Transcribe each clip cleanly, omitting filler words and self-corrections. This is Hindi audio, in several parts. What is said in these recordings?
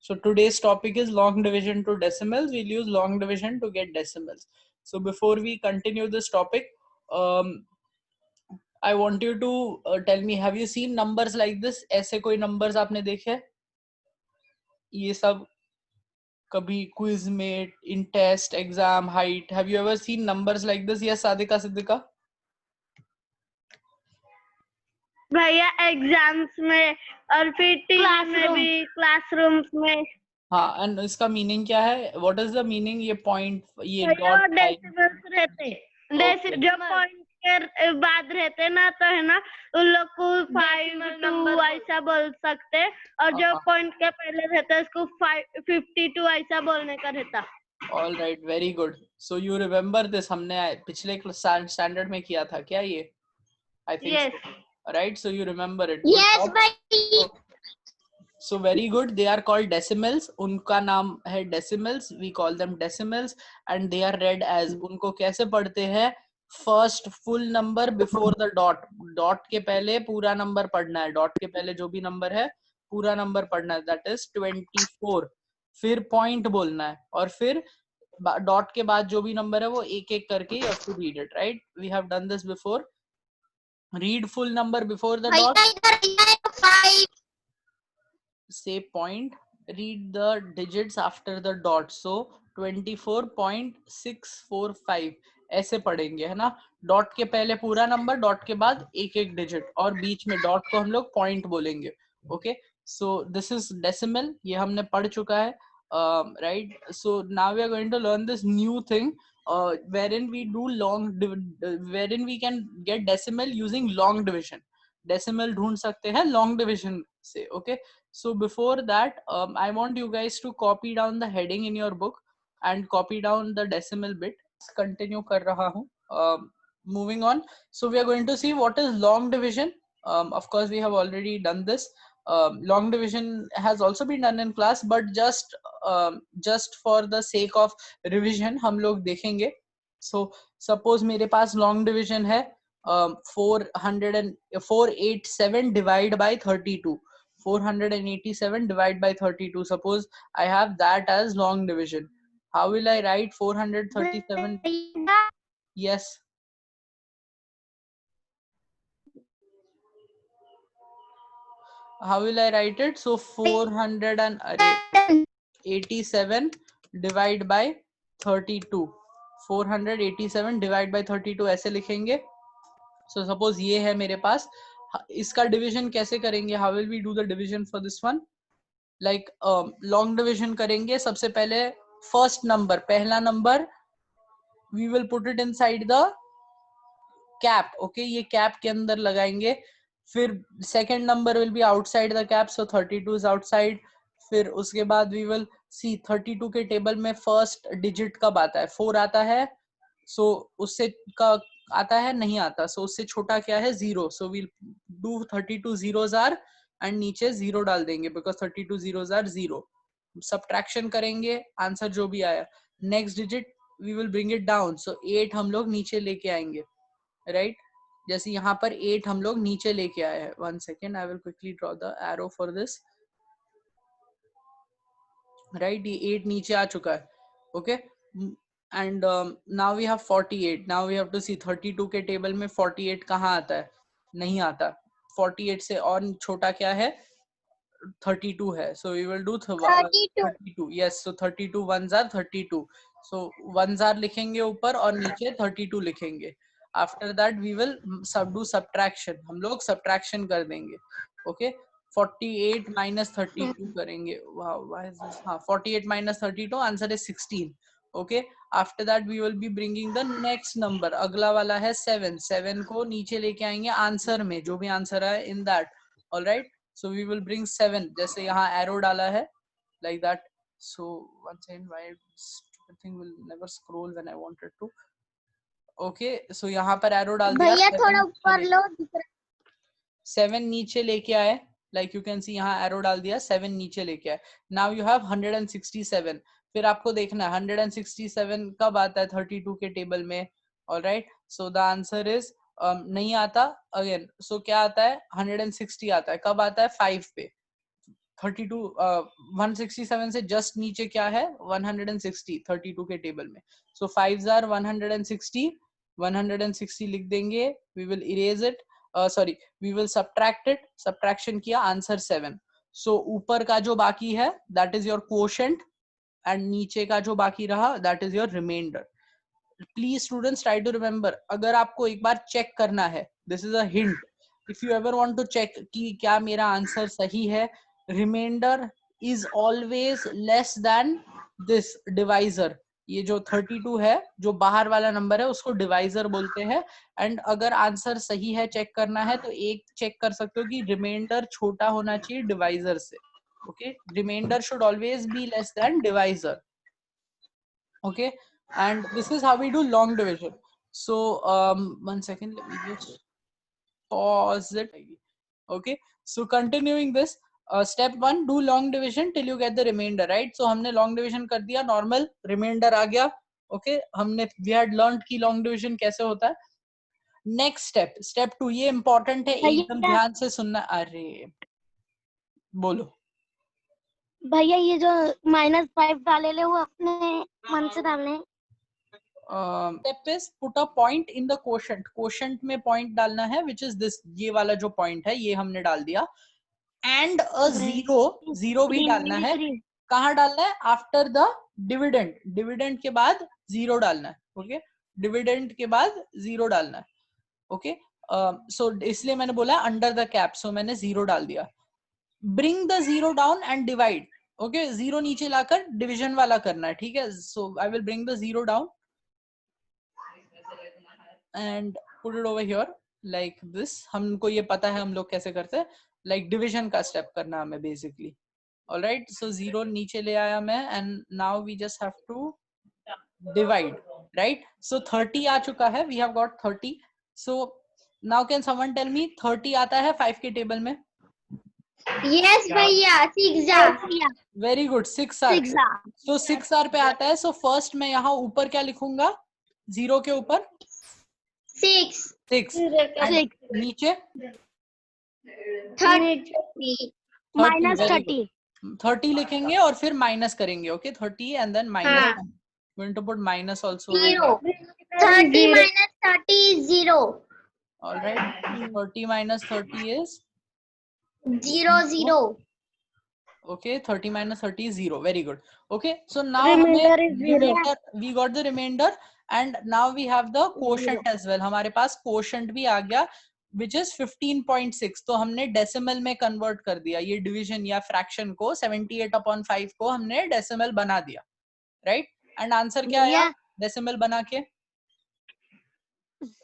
So today's topic is long division to decimals. We'll use long division to get decimals. So before we continue this topic, I want you to tell me, have you seen numbers like this? ऐसे कोई numbers आपने देखे? ये सब कभी क्विज में, in test, exam, height, have you ever seen numbers like this? Yes, Sadiqa Siddiqa? भैया एग्जाम्स में और फिर टीवी में भी, क्लासरूम्स में। हाँ, एंड इसका मीनिंग क्या है? What is the meaning? ये पॉइंट, ये भैया डॉट डेसिमल्स रहते, जब पॉइंट के बाद रहते ना तो है ना उन लोग को 5 ऐसा बोल सकते, और जो पॉइंट के पहले रहता है उसको 52 ऐसा बोलने का रहता। All right, very good. So you remember this, हमने पिछले स्टैंडर्ड में किया था क्या ये? I think so, right? So you remember it? Yes भाई। So very good. They are called decimals. उनका नाम है decimals. We call them decimals, and they are read as, उनको कैसे पढ़ते हैं? First full number before the dot. Dot के पहले पूरा नंबर पढ़ना है. Dot के पहले जो भी नंबर है पूरा नंबर पढ़ना है. That is 24. फिर पॉइंट बोलना है, और फिर डॉट के बाद जो भी नंबर है वो एक एक करके you have to read it, right? We have done this before. Read full number before the dot. Say point, read the digits after the dot. So 24.645 ऐसे पढ़ेंगे, है ना? डॉट के पहले पूरा नंबर, डॉट के बाद एक एक डिजिट, और बीच में डॉट को हम लोग पॉइंट बोलेंगे. Okay, so this is decimal. ये हमने पढ़ चुका है, right? So now we are going to learn this new thing wherein we do wherein we can get decimal using long division. Decimal ढूंढ सकते हैं long division से. Okay, so before that, I want you guys to copy down the heading in your book and copy down the decimal bit. Continue कर रहा हूँ. Moving on, so we are going to see what is long division. Of course we have already done this. Long division has also been done in class, but just for the sake of revision हम लोग देखेंगे. So suppose मेरे पास long division है 487 divide by 32. 487 divided by 32. Suppose I have that as long division. How will I write 437? Yes. How will I write it? So 487 divided by 32. 487 divided by 32 ऐसे लिखेंगे. So suppose ये है मेरे पास, इसका डिवीजन कैसे करेंगे? How will we do the division for this one? Like long division करेंगे. सबसे पहले first number, पहला number we will put it inside the cap. Okay, ये cap के अंदर लगाएंगे. फिर second number will be outside the cap, so 32 is outside. फिर उसके बाद we will see 32 के टेबल में first digit कब आता है? 4 आता है. So उससे का आता है? नहीं आता. So उससे छोटा क्या है? 0. So we'll do 32 zeros are, and नीचे 0 डाल देंगे because 32 zeros are 0. Subtraction करेंगे, आंसर जो भी आया. Next digit we will bring it down. So 8 हम लोग नीचे लेके आएंगे, right? जैसे यहाँ पर 8 हम लोग नीचे लेके आए हैं. 1 second, I will quickly draw the arrow for this. Right, ये 8 नीचे आ चुका है. Okay, and now we have 48. Now we have to see 32 के टेबल में 48 कहाँ आता है? नहीं आता. 48 से और छोटा क्या है? 32 है. So we will do 32. Yes, so 32 ones are 32. So ones are लिखेंगे ऊपर और नीचे 32 लिखेंगे. After that we will do subtraction. हम लोग subtraction कर देंगे. Okay, 48 minus 32 करेंगे. Wow, why is this? हाँ, 48 minus 32, answer is 16. Okay, after that we will be bringing the next number. अगला वाला है 7. 7 को नीचे लेके आएंगे आंसर में, जो भी आंसर है in that. All right, so we will bring 7. जैसे यहाँ arrow डाला है like that. So one second, why stupid thing will never scroll when I wanted to. Okay, so यहाँ पर arrow डाल दिया. भैया थोड़ा ऊपर लो. 7 नीचे लेके आए, like you can see यहाँ arrow डाल दिया. 7 नीचे लेके आए. Now you have 167. फिर आपको देखना है 167 कब आता है 32 के टेबल में. All right, so the answer is नहीं आता. अगेन, so क्या आता है? 160 आता है. कब आता है? 5 पे. 32 167 से जस्ट नीचे क्या है 160 32 के टेबल में. सो 5s are 160 लिख देंगे. We will erase it, sorry we will subtract it. Subtraction किया, आंसर 7. सो ऊपर का जो बाकी है that is your quotient and नीचे का जो बाकी रहा that is your remainder. Please students try to remember. अगर आपको एक बार चेक करना है, this is a hint, if you ever want to check कि क्या मेरा आंसर सही है, remainder is always less then this divisor. ये जो 32 है, जो बाहर वाला नंबर है, उसको डिवाइजर बोलते हैं. एंड अगर आंसर सही है चेक करना है तो एक चेक कर सकते हो कि रिमाइंडर छोटा होना चाहिए डिवाइजर से. Okay, remainder should always be less than divisor. Okay, and this is how we do long division. So 1 second, let me just pause it. Okay, so continuing this, step 1, do long division till you get the remainder, right? So हमने long division कर दिया, normal remainder आ गया. Okay, हमने we had learned कि long division कैसे होता है. Next step, step 2, ये important है, एकदम ध्यान से सुनना. अरे बोलो भैया, ये जो -5 डाले ले वो अपने मन से डालने. step is put a point in the quotient. quotient में point डालना है, which is this, ये वाला जो point है ये हमने डाल दिया. and a zero भी डालना है. कहाँ डालना है? after the dividend. dividend के बाद zero डालना है. okay, dividend के बाद zero डालना है. okay, so इसलिए मैंने बोला under the cap, so मैंने zero डाल दिया. bring the zero down and divide. okay, zero नीचे लाकर division वाला करना है. ठीक है, so I will bring the zero down and put it over here like this. हमको ये पता है हम लोग कैसे करते हैं, like division का step करना हमें basically. alright, so zero नीचे ले आया मैं and now we just have to divide, right? So 30 आ चुका है, we have got 30. so now can someone tell me 30 आता है 5 के टेबल में? Yes भैया, 6 very good, 6R. so 6R पे आता है. so first मैं यहाँ ऊपर क्या लिखूंगा? 0 के ऊपर 6 नीचे 30 30 लिखेंगे और फिर माइनस करेंगे. Okay, 30 and then minus. going to put minus also. 30 minus 30 is 0. all right, 30 minus 30 is 0. okay, 30 minus 30 is 0. very good. okay, so now remainder, we got the remainder and now we have the quotient as well. हमारे पास quotient भी आ गया which is 15.6. तो हमने decimal में convert कर दिया. ये division या fraction को 78/5 को हमने decimal बना दिया, right? and answer क्या आया decimal बना के?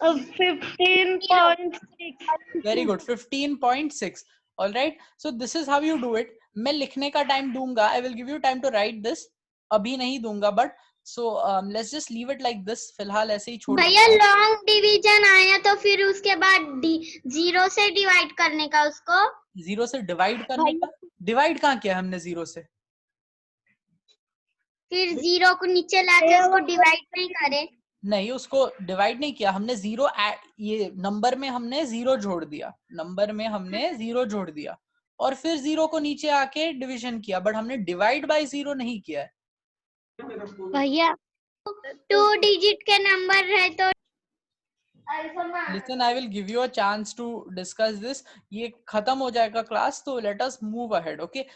15.6. very good, 15.6. all right, so this is how you do it. मैं लिखने का टाइम दूंगा, I will give you time to write this. अभी नहीं दूंगा but so let's just leave it like this. फिलहाल ऐसे ही छोड़ भैया लॉन्ग डिवीजन आया तो फिर उसके बाद 0 से डिवाइड करने का, उसको 0 से डिवाइड करने का. डिवाइड कहाँ किया हमने 0 से? फिर 0 को नीचे लाके उसको डिवाइड नहीं करे. नहीं, उसको डिवाइड नहीं किया हमने. 0 ये नंबर में हमने 0 जोड़ दिया, नंबर में हमने 0 जोड़ दिया और फिर 0 को नीचे आके डिवीजन किया, बट हमने डिवाइड बाय 0 नहीं किया है भैया. 2 डिजिट के नंबर है तो listen, I will give you a chance to discuss this. ये खत्म हो जाएगा क्लास तो let us move ahead. okay,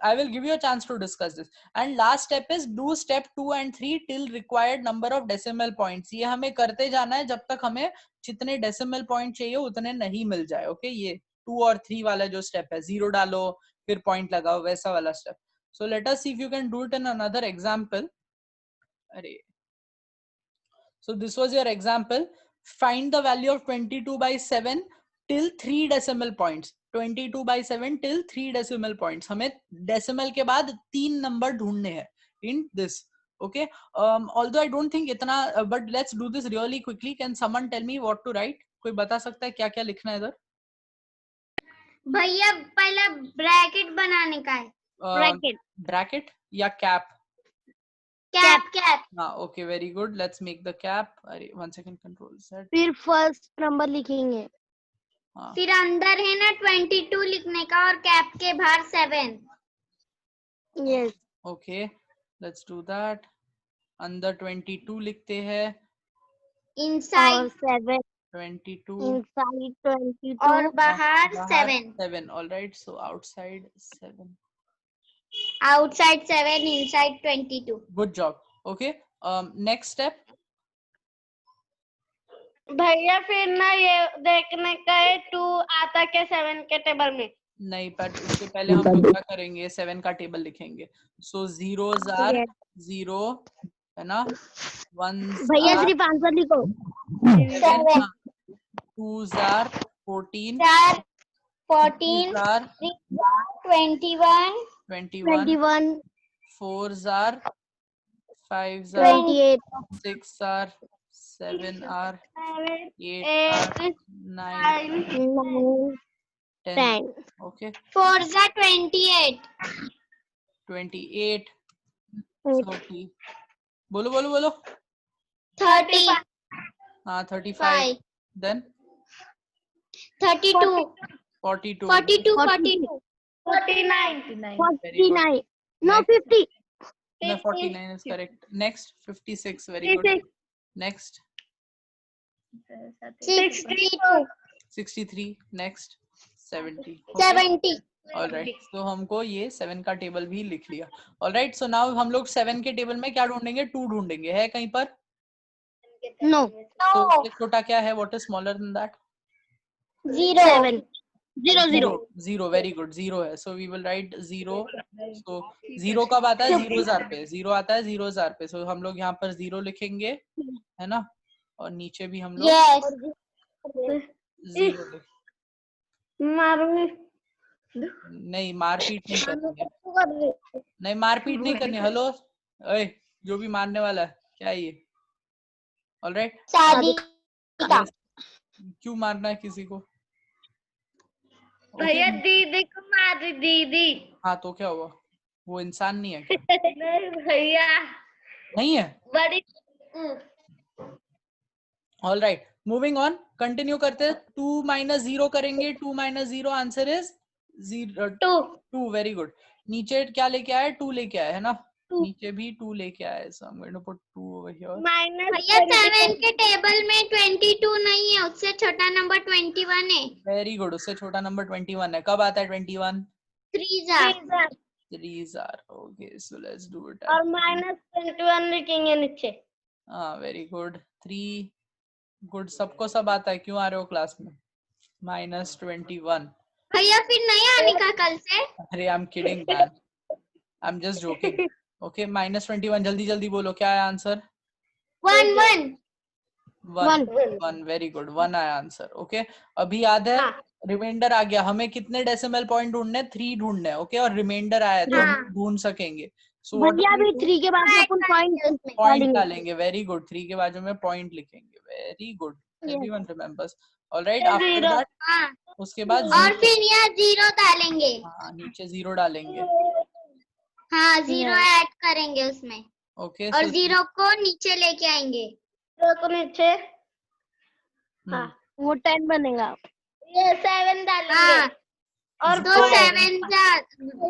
I will give you a chance to discuss this. and last step is do step 2 and 3 till required number of decimal points. ये हमें करते जाना है जब तक हमें जितने decimal point चाहिए उतने नहीं मिल जाए. okay, ये 2 और 3 वाला जो step है, 0 डालो फिर point लगाओ, वैसा वाला step. so let us see if you can do it in another example. अरे, so this was your example. Find the value of 22/7 till 3 decimal points. 22/7 till 3 decimal points. हमें decimal के बाद 3 नंबर ढूंढने हैं in this. okay, although I don't think इतना, but let's do this really quickly. Can someone tell me what to write? कोई बता सकता है क्या क्या लिखना है इधर? भैया पहले ब्रैकेट बनाने का है. ब्रैकेट या कैप? कैप. हाँ, okay, very good. Let's make the cap. अरे 1 second, control Z. फिर फर्स्ट नंबर लिखेंगे. फिर अंदर है ना 22 लिखने का और कैप के बाहर 7. Yes. Okay, let's do that. अंदर 22 लिखते हैं, inside 7 22 inside 22 और बाहर 7, 7। Alright, so outside 7। outside 7, inside 22. Good job. Okay, next step. भैया फिर ना ये देखने का है 2 आता के 7 के टेबल में। नहीं, पर उससे पहले हम लोग क्या करेंगे, 7 का टेबल लिखेंगे। सो जीरोस आर 0 है ना, वंस भैया आर सिर्फ आंसर लिखो। 7, twos are 14, 4, threes 14, are 21, 21, 21 fours are 5s are 28 6 are 7 are 8 are 8 9 9 10. 10 Okay, 4s are 28, 28 30. बोलो बोलो बोलो। 30, हाँ, 35 5, then 32, 42 42, 42, 49 Very good. 49 no Next. 50 No, 49 is correct. Next 56 very good. 56 Next 62, 63. Next 70. 70. Alright, तो हमको ये 7 का टेबल भी लिख लिया। ऑलराइट, सो नाउ हम लोग 7 के टेबल में क्या ढूंढेंगे, 2 ढूंढेंगे। है कहीं पर? no तो उससे छोटा क्या है, what is smaller than that? 0, 7 0 0 0 very good, 0 है। So we will write 0। So 0 कब आता है, 0,000 पे। 0 आता है 0,000 पे। सो हम लोग यहाँ पर 0 लिखेंगे, है ना, और नीचे भी हम लोग yes, 0 लिख। मारूंगी नहीं, मारपीट नहीं करनी है, नहीं मारपीट नहीं करनी। हेलो, ओए, जो भी मारने वाला है, क्या है ये? ऑलराइट, शादी का, क्यों मारना है किसी को? भैया दीदी को मारी दीदी। हाँ, तो क्या हुआ, वो इंसान नहीं है क्या? नहीं भैया, नहीं है। बड़ी ऑलराइट, मूविंग ऑन, कंटिन्यू करते हैं। 2 - 0 करेंगे। 2 - 0 आंसर इज 2। Very good. नीचे क्या लेके आया, 2 लेके आया है ना, नीचे भी 2 लेके आया है। So I am going to put 2 over here. भैया 7 के टेबल में 22 नहीं है, उससे छोटा नंबर 21 है। वेरी गुड, उससे छोटा नंबर 21 है। कब आता है 21? 3s are, 3s are okay, so let's do it और -21 लिखेंगे नीचे। हाँ, वेरी गुड। 3 गुड, सबको सब आता है, क्यों आ रहे हो क्लास में? -21। भैया फिर नहीं आने का कल से? अरे I am kidding man, I am just joking. Okay, -21, जल्दी जल्दी बोलो, क्या है आंसर? 1, 1. 1 वेरी गुड, 1 आया आंसर। ओके, अभी याद है, रिमाइंडर आ गया। हमें कितने डेसिमल पॉइंट ढूंढने हैं? 3 ढूंढने हैं। ओके, और रिमाइंडर आया है तो हम ढूंढ सकेंगे। सो भैया अभी 3 के बाद में अपन पॉइंट डालेंगे। वेरी गुड, 3 के बाजू में पॉइंट लिखेंगे। Very good, everyone remembers. Alright, after that, हाँ, उसके बाद और फिर यहाँ 0 डालेंगे। हाँ, नीचे 0 डालेंगे। हाँ, 0 ऐड करेंगे उसमें। ओके, और 0 को नीचे लेके आएंगे। 0 को नीचे, हाँ वो 10 बनेगा। ये 7 डालेंगे। हाँ, और तो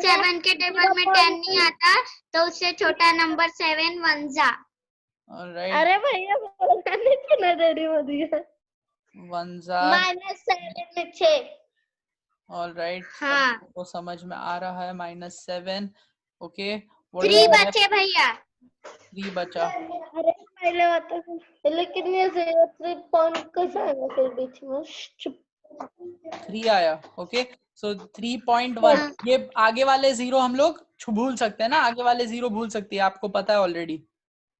7 के टेबल में 10 नहीं आता, तो उससे छोटा नंबर 7 1 जा। ऑलराइट, अरे भैया बोलना नहीं सुना रेडी हो दिया। 1 जा -7 नीचे। ऑलराइट, हाँ, सबको समझ में आ रहा है। -7। ओके, 3 बचे भैया। 3 बचा। अरे पहले बता, लेकिन ये 3 पॉइंट कैसे आएगा फिर बीच में? चुप। 3 आया। ओके, सो 3.1। ये आगे वाले 0 हम लोग भूल सकते हैं ना, आगे वाले 0 भूल सकती है, आपको पता है ऑलरेडी।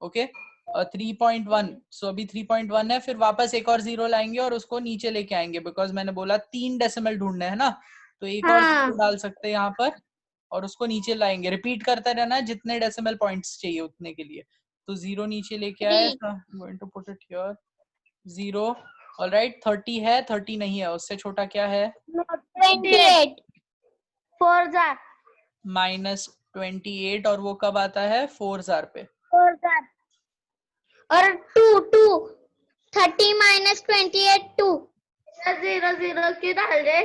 ओके, 3.1। सो अभी 3.1 है, फिर वापस एक और 0 लाएंगे और उसको नीचे लेके आएंगे, बिकॉज मैंने बोला 3 डेसिमल ढूंढने हैं ना, तो एक और 0 डाल सकते हैं यहाँ पर और उसको नीचे लाएंगे। रिपीट करते रहना है, जितने डेसिमल पॉइंट्स चाहिए उतने के लिए। तो 0 नीचे लेके आए, going to put it here 0। Alright, 30 है, 30 नहीं है, उससे छोटा क्या है? 28, 4 जा, -28, और वो कब आता है? 4,000 पे। 4 जा, और 2 30 - 28 2। 0 0 की डाल दे।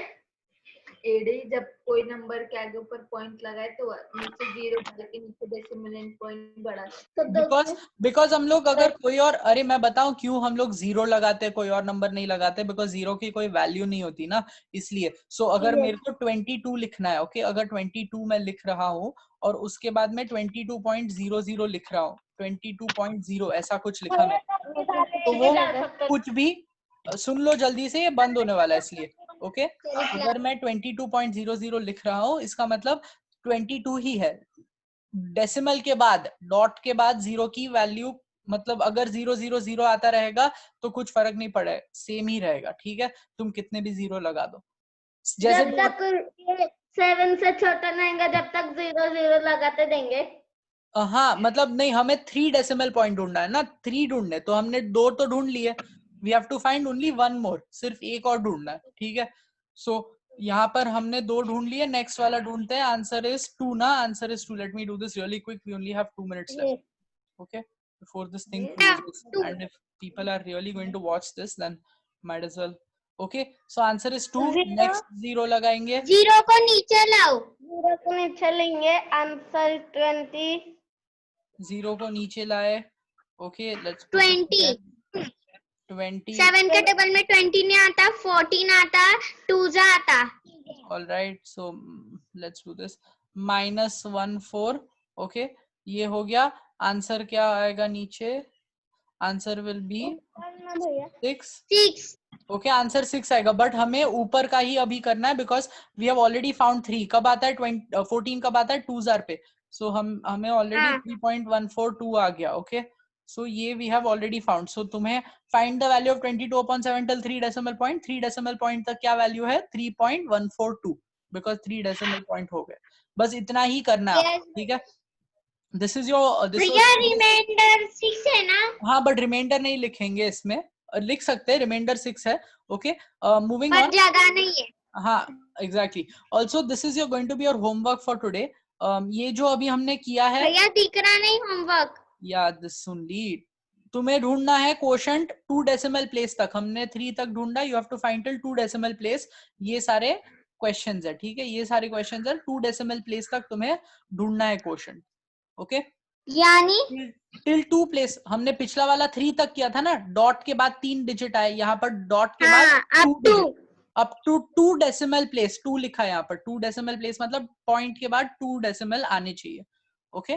एडी जब कोई नंबर के आगे ऊपर पॉइंट लगाए तो नीचे 0 डाल के नीचे डेसिमल एंड पॉइंट बढ़ा सकते। बिकॉज हम लोग अगर कोई और, अरे मैं बताऊं क्यों हम लोग 0 लगाते कोई और नंबर नहीं लगाते, बिकॉज 0 की कोई वैल्यू नहीं होती ना, इसलिए। सो अगर मेरे को 22 लिखना है, ओके, अगर 22 मैं लिख रहा हूँ और उसके बाद में 22.00 लिख रहा हूँ, 22.0 ऐसा कुछ लिखा मैं, तो वो कुछ भी, सुन लो जल्दी से, ये बंद होने वाला है इसलिए, ओके। अगर मैं 22.00 लिख रहा हूँ, इसका मतलब 22 ही है। डेसिमल के बाद, डॉट के बाद 0 की वैल्यू, मतलब अगर 000 आता रहेगा तो कुछ फर्क नहीं पड़े, सेम ही रहेगा, ठीक है। तुम कितने भी 0 लगा दो, जैसे जब तक ये 7 से छोटा नहीं होगा जब तक 0 लगाते देंगे। हाँ, मतलब नहीं, हमें 3 डेसिमल पॉइंट ढूंढना है ना, 3 ढूंढने, तो हमने 2 तो ढूंढ लिए, we have to find only 1 more, सिर्फ एक और ढूंढना है, ठीक है। सो यहाँ पर हमने 2 ढूंढ लिए, नेक्स्ट वाला ढूंढते हैं, आंसर इज 2 ना, answer is 2। Let me do this really quick, we only have 2 minutes left, okay, before this thing closes. And if people are really going to watch this, then might as well, okay. So answer is 2, next 0 लगाएंगे, 0 को नीचे लाओ, 0 को नीचे लेंगे, आंसर 20। 0 को नीचे लाए, okay, let's put 20 20 7 के टेबल में 20 नहीं आता, 14 आता, 2 आता। all right, so let's do this, -14, okay, ये हो गया। आंसर क्या आएगा नीचे, answer will be 6, okay, answer 6 आएगा, बट हमें ऊपर का ही अभी करना है, because we have already found 3। कब आता है 14 कब आता है 2 जार पे, सो हमें ऑलरेडी 3.142 आ गया, ओके। सो ये वी हैव ऑलरेडी फाउंड। सो तुम्हें find the value of 22/7 till 3 decimal point, 3 decimal point तक क्या वैल्यू है, 3.142, बिकॉज 3 डेसिमल पॉइंट हो गए, बस इतना ही करना है आपको, ठीक है। दिस इज योर, भैया रिमाइंडर 6 है ना? हाँ, बट रिमाइंडर नहीं लिखेंगे इसमें, लिख सकते हैं, रिमाइंडर 6 है, ओके। मूविंग पर ऑन, जगह नहीं है। हाँ exactly. Also this is your going to be your homework for today. ये जो अभी हमने किया है, भैया दिख रहा नहीं होमवर्क। याद सुन ली, तुम्हें ढूंढना है क्वोशंट 2 डेसिमल प्लेस तक, हमने 3 तक ढूंढा, you have to find till 2 decimal place. ये सारे क्वेश्चंस है, ठीक है, ये सारे क्वेश्चंस है, 2 डेसिमल प्लेस तक तुम्हें ढूंढना है क्वोशंट, ओके। यानी टिल 2 प्लेस, हमने पिछला वाला 3 तक किया था ना, डॉट के बाद 3 डिजिट आए, यहाँ पर डॉट के बाद 2 digit, up to 2 decimal place, 2 लिखा है यहाँ पर, 2 डेसिमल प्लेस मतलब पॉइंट के बाद 2 डेसिमल आने चाहिए, ओके।